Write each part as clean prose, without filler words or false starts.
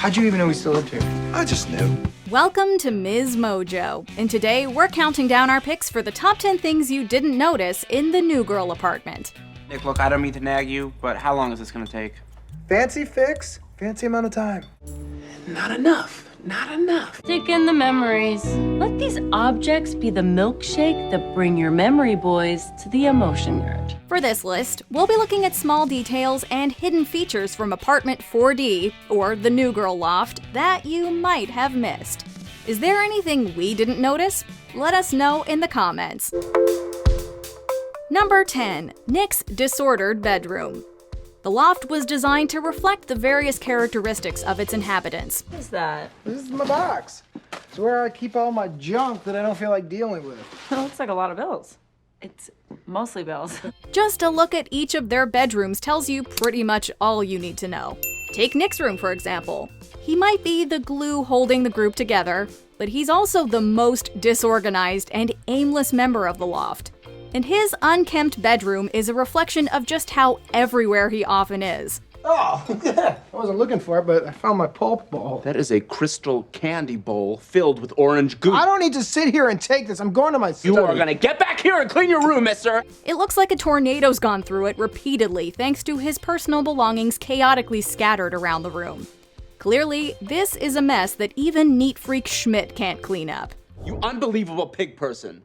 How'd you even know we still lived here? I just knew. Welcome to MsMojo, and today we're counting down our picks for the top 10 things you didn't notice in the New Girl apartment. Nick, look, I don't mean to nag you, but how long is this gonna take? Fancy fix, fancy amount of time. Not enough. Not enough. Dig in the memories. Let these objects be the milkshake that bring your memory boys to the emotion yard. For this list, we'll be looking at small details and hidden features from Apartment 4D, or the New Girl Loft, that you might have missed. Is there anything we didn't notice? Let us know in the comments. Number 10. Nick's disordered bedroom. The loft was designed to reflect the various characteristics of its inhabitants. What is that? This is my box. It's where I keep all my junk that I don't feel like dealing with. It looks like a lot of bills. It's mostly bills. Just a look at each of their bedrooms tells you pretty much all you need to know. Take Nick's room, for example. He might be the glue holding the group together, but he's also the most disorganized and aimless member of the loft. And his unkempt bedroom is a reflection of just how everywhere he often is. Oh, I wasn't looking for it, but I found my pulp bowl. That is a crystal candy bowl filled with orange goop. I don't need to sit here and take this. I'm going to my study. You are gonna get back here and clean your room, mister! It looks like a tornado's gone through it repeatedly thanks to his personal belongings chaotically scattered around the room. Clearly, this is a mess that even neat freak Schmidt can't clean up. You unbelievable pig person.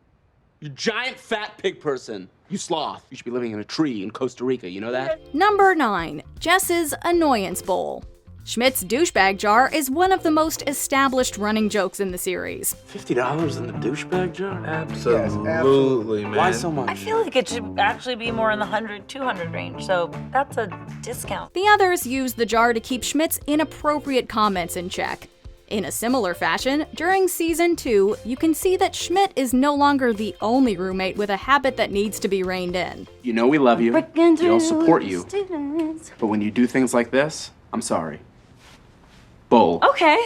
You giant fat pig person. You sloth. You should be living in a tree in Costa Rica, you know that? Number 9. Jess's Annoyance Bowl. Schmidt's douchebag jar is one of the most established running jokes in the series. $50 in the douchebag jar? Absolutely, man. Why so much? I feel like it should actually be more in the 100, 200 range, so that's a discount. The others use the jar to keep Schmidt's inappropriate comments in check. In a similar fashion, during Season 2, you can see that Schmidt is no longer the only roommate with a habit that needs to be reined in. You know we love you, we'll support you, but when you do things like this, I'm sorry. Bull. Okay.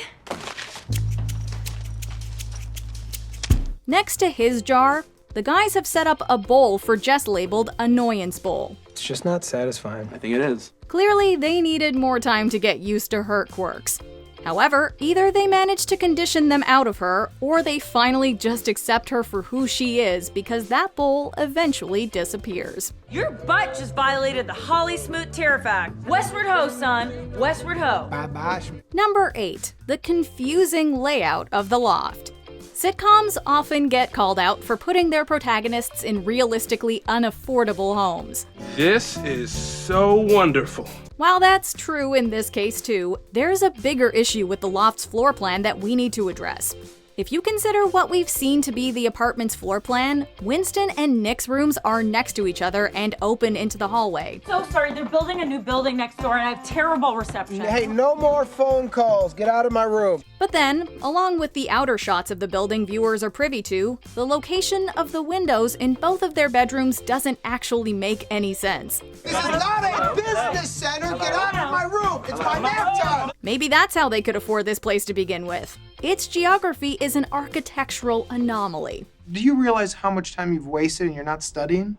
Next to his jar, the guys have set up a bowl for Jess labeled Annoyance Bowl. It's just not satisfying. I think it is. Clearly, they needed more time to get used to her quirks. However, either they managed to condition them out of her, or they finally just accept her for who she is because that bowl eventually disappears. Your butt just violated the Holly Smoot Terrifact. Westward ho, son. Westward ho. Bye-bye. Number 8. The confusing layout of the loft. Sitcoms often get called out for putting their protagonists in realistically unaffordable homes. This is so wonderful. While that's true in this case too, there's a bigger issue with the loft's floor plan that we need to address. If you consider what we've seen to be the apartment's floor plan, Winston and Nick's rooms are next to each other and open into the hallway. So sorry, they're building a new building next door and I have terrible reception. Hey, no more phone calls. Get out of my room. But then, along with the outer shots of the building viewers are privy to, the location of the windows in both of their bedrooms doesn't actually make any sense. This is not a business center. Get out of my room. It's my nap time. Maybe that's how they could afford this place to begin with. Its geography is an architectural anomaly. Do you realize how much time you've wasted and you're not studying?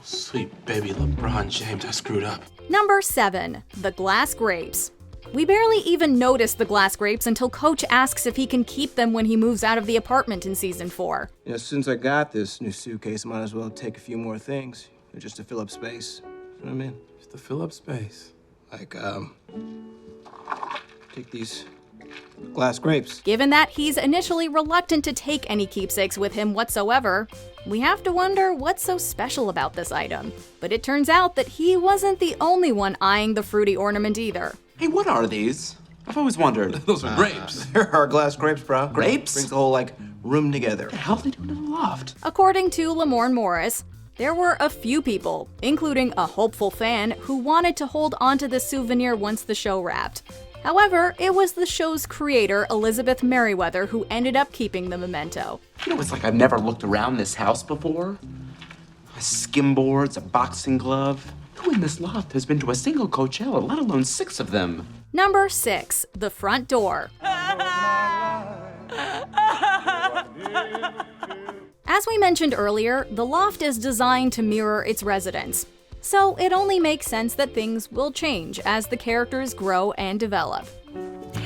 Sweet baby LeBron James, I screwed up. Number 7. The glass grapes. We barely even notice the glass grapes until Coach asks if he can keep them when he moves out of the apartment in Season 4. Yeah, since I got this new suitcase, might as well take a few more things, just to fill up space. You know what I mean? Just to fill up space. Like, take these glass grapes. Given that he's initially reluctant to take any keepsakes with him whatsoever, we have to wonder what's so special about this item. But it turns out that he wasn't the only one eyeing the fruity ornament either. Hey, what are these? I've always wondered. Those are grapes. There are glass grapes, bro. Grapes? Brings the whole, room together. What the hell are they doing in the loft? According to Lamorne Morris, there were a few people, including a hopeful fan, who wanted to hold onto the souvenir once the show wrapped. However, it was the show's creator, Elizabeth Merriweather, who ended up keeping the memento. You know, it's like I've never looked around this house before. Skimboards, a boxing glove. Who in this loft has been to a single Coachella, let alone 6 of them? Number 6. The front door. As we mentioned earlier, the loft is designed to mirror its residents. So it only makes sense that things will change as the characters grow and develop.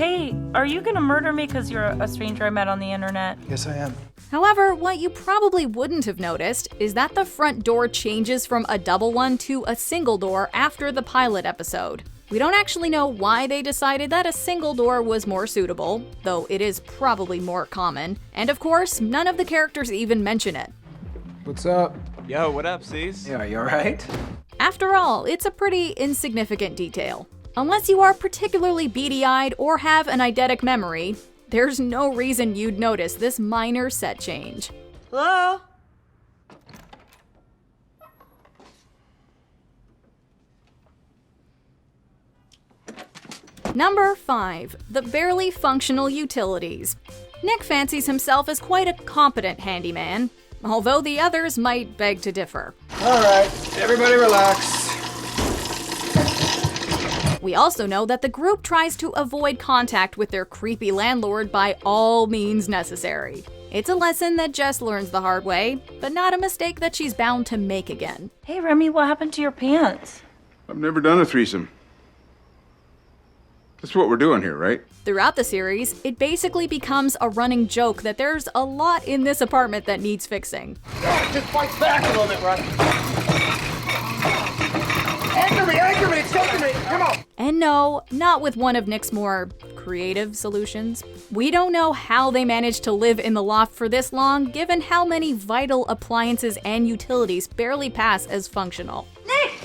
Hey, are you gonna murder me because you're a stranger I met on the internet? Yes, I am. However, what you probably wouldn't have noticed is that the front door changes from a double one to a single door after the pilot episode. We don't actually know why they decided that a single door was more suitable, though it is probably more common, and of course, none of the characters even mention it. What's up? Yo, what up, Cease? Yeah, you alright? After all, it's a pretty insignificant detail. Unless you are particularly beady-eyed or have an eidetic memory, there's no reason you'd notice this minor set change. Hello? Number 5. The barely functional utilities. Nick fancies himself as quite a competent handyman, although the others might beg to differ. Alright, everybody relax. We also know that the group tries to avoid contact with their creepy landlord by all means necessary. It's a lesson that Jess learns the hard way, but not a mistake that she's bound to make again. Hey, Remy, what happened to your pants? I've never done a threesome. That's what we're doing here, right? Throughout the series, it basically becomes a running joke that there's a lot in this apartment that needs fixing. Just fight back a little bit, Ron. Anchor me, it's taking me, come on! And no, not with one of Nick's more creative solutions. We don't know how they managed to live in the loft for this long, given how many vital appliances and utilities barely pass as functional. Nick!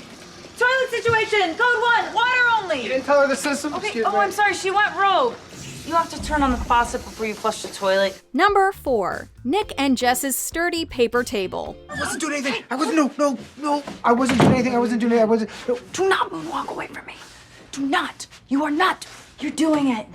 Toilet situation! Code 1! Water only! You didn't tell her the system? Okay, Excuse me. I'm sorry, she went rogue. You have to turn on the faucet before you flush the toilet. Number 4. Nick and Jess's sturdy paper table. I wasn't doing anything. I wasn't doing anything. No. Do not walk away from me. Do not. You are not. You're doing it.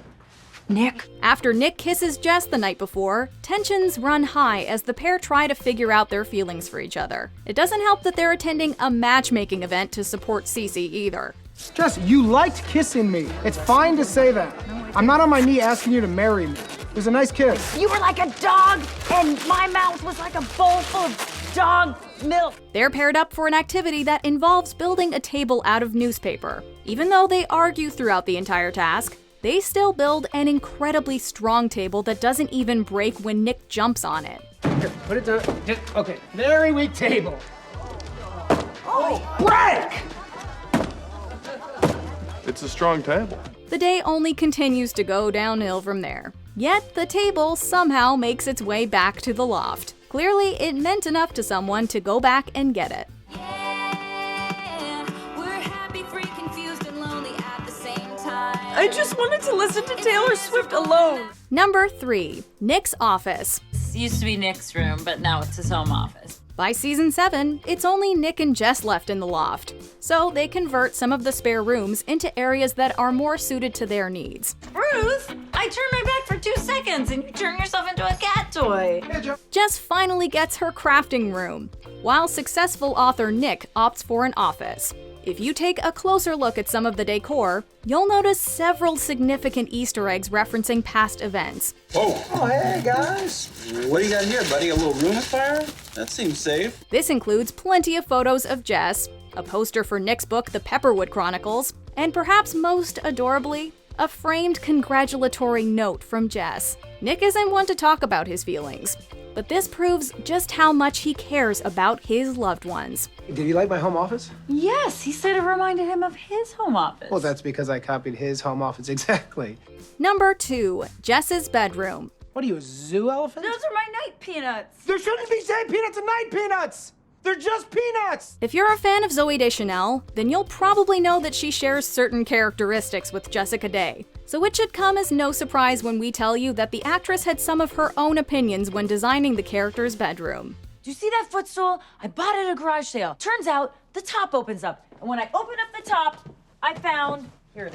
Nick. After Nick kisses Jess the night before, tensions run high as the pair try to figure out their feelings for each other. It doesn't help that they're attending a matchmaking event to support Cece either. Jess, you liked kissing me. It's fine to say that. I'm not on my knee asking you to marry me. It was a nice kiss. You were like a dog, and my mouth was like a bowl full of dog milk. They're paired up for an activity that involves building a table out of newspaper. Even though they argue throughout the entire task, they still build an incredibly strong table that doesn't even break when Nick jumps on it. Here, put it down. Okay, very weak table. Oh, break! It's a strong table. The day only continues to go downhill from there. Yet the table somehow makes its way back to the loft. Clearly, it meant enough to someone to go back and get it. I just wanted to listen to Taylor Swift alone. Number 3. Nick's office. This used to be Nick's room, but now it's his home office. By season 7, it's only Nick and Jess left in the loft, so they convert some of the spare rooms into areas that are more suited to their needs. Ruth, I turned my back for 2 seconds and you turned yourself into a cat toy. Jess finally gets her crafting room, while successful author Nick opts for an office. If you take a closer look at some of the decor, you'll notice several significant Easter eggs referencing past events. Oh, hey guys. What do you got here, buddy? A little room fire? That seems safe. This includes plenty of photos of Jess, a poster for Nick's book, The Pepperwood Chronicles, and perhaps most adorably, a framed congratulatory note from Jess. Nick isn't one to talk about his feelings, but this proves just how much he cares about his loved ones. Did you like my home office? Yes, he said it reminded him of his home office. Well, that's because I copied his home office exactly. Number 2. Jess's bedroom. What are you, a zoo elephant? Those are my night peanuts. There shouldn't be day peanuts and night peanuts! They're just peanuts! If you're a fan of Zooey Deschanel, then you'll probably know that she shares certain characteristics with Jessica Day. So it should come as no surprise when we tell you that the actress had some of her own opinions when designing the character's bedroom. Do you see that footstool? I bought it at a garage sale. Turns out, the top opens up. And when I opened up the top, I found, here it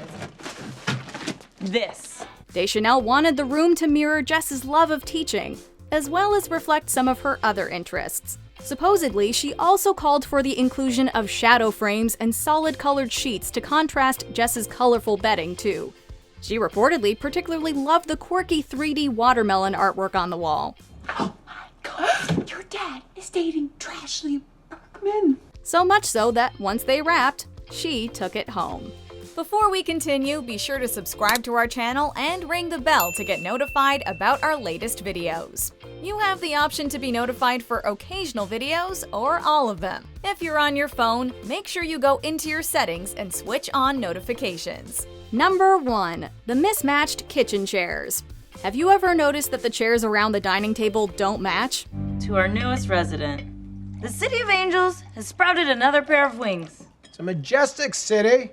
is, this. Deschanel wanted the room to mirror Jess's love of teaching, as well as reflect some of her other interests. Supposedly, she also called for the inclusion of shadow frames and solid-colored sheets to contrast Jess's colorful bedding, too. She reportedly particularly loved the quirky 3D watermelon artwork on the wall. Oh my God, your dad is dating Trashley Berkman. So much so that once they wrapped, she took it home. Before we continue, be sure to subscribe to our channel and ring the bell to get notified about our latest videos. You have the option to be notified for occasional videos or all of them. If you're on your phone, make sure you go into your settings and switch on notifications. Number 1. The mismatched kitchen chairs. Have you ever noticed that the chairs around the dining table don't match? To our newest resident, the City of Angels has sprouted another pair of wings. It's a majestic city,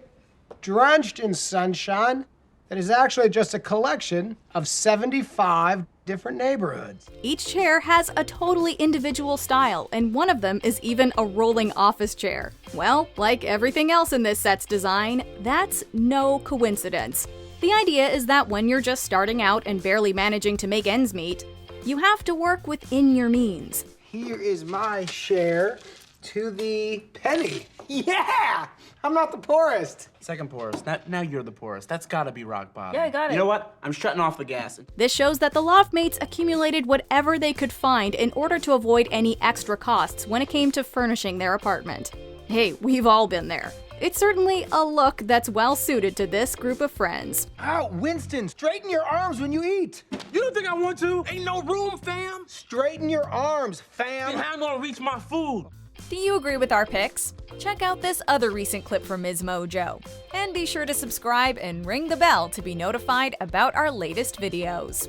drenched in sunshine, that is actually just a collection of 75 different neighborhoods. Each chair has a totally individual style, and one of them is even a rolling office chair. Well, like everything else in this set's design, that's no coincidence. The idea is that when you're just starting out and barely managing to make ends meet, you have to work within your means. Here is my share to the penny. Yeah! I'm not the poorest. Second poorest. Now you're the poorest. That's gotta be rock bottom. Yeah, I got it. You know what? I'm shutting off the gas. This shows that the loftmates accumulated whatever they could find in order to avoid any extra costs when it came to furnishing their apartment. Hey, we've all been there. It's certainly a look that's well suited to this group of friends. Ow, Winston, straighten your arms when you eat. You don't think I want to? Ain't no room, fam. Straighten your arms, fam. And how I'm gonna reach my food? Do you agree with our picks? Check out this other recent clip from MsMojo. And be sure to subscribe and ring the bell to be notified about our latest videos.